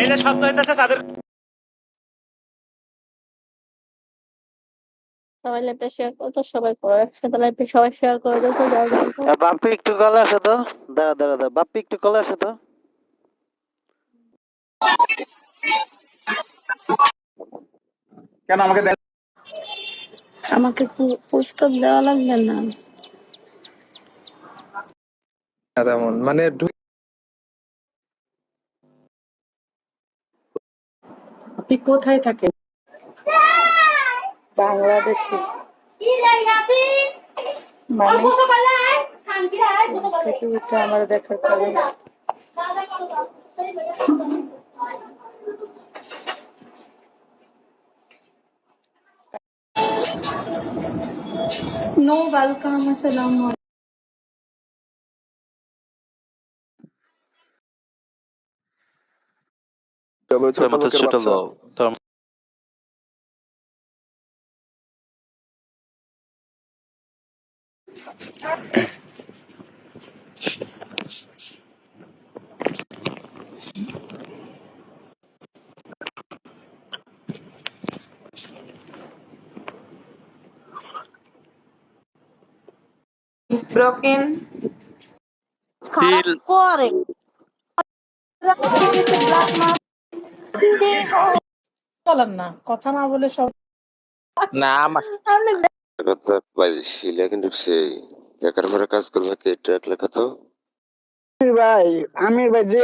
এই যে শব্দ হইতেছে তাদের সবাই লাইভটা শেয়ার করো তো, সবাই করো একসাথে, লাইভটা সবাই শেয়ার করে দাও তো, যাও যাও যাও। বাপ্পি একটু কলে আসো তো, দাঁড়া দাঁড়া দাঁড়া, বাপ্পি একটু কলে আসো তো। কেন আমাকে আমাকে প্রস্তাব দেওয়া লাগবে না। তেমন মানে আপনি কোথায় থাকেন? বাংলাদেশে। মানে পৃথিবীটা আমার দেখার কারণ। নো ওয়েলকাম, আসসালামু আলাইকুম। ছোট লোকের বাচ্চা। ব্রোকেন খারাপ করে বলেন না, কথা না বলে সব না আমার কথা পাইছিলা কিন্তু সেই দেখার পরে কাজ করবে কে ট্র্যাক লেখা তো ভাই আমির ভাই যে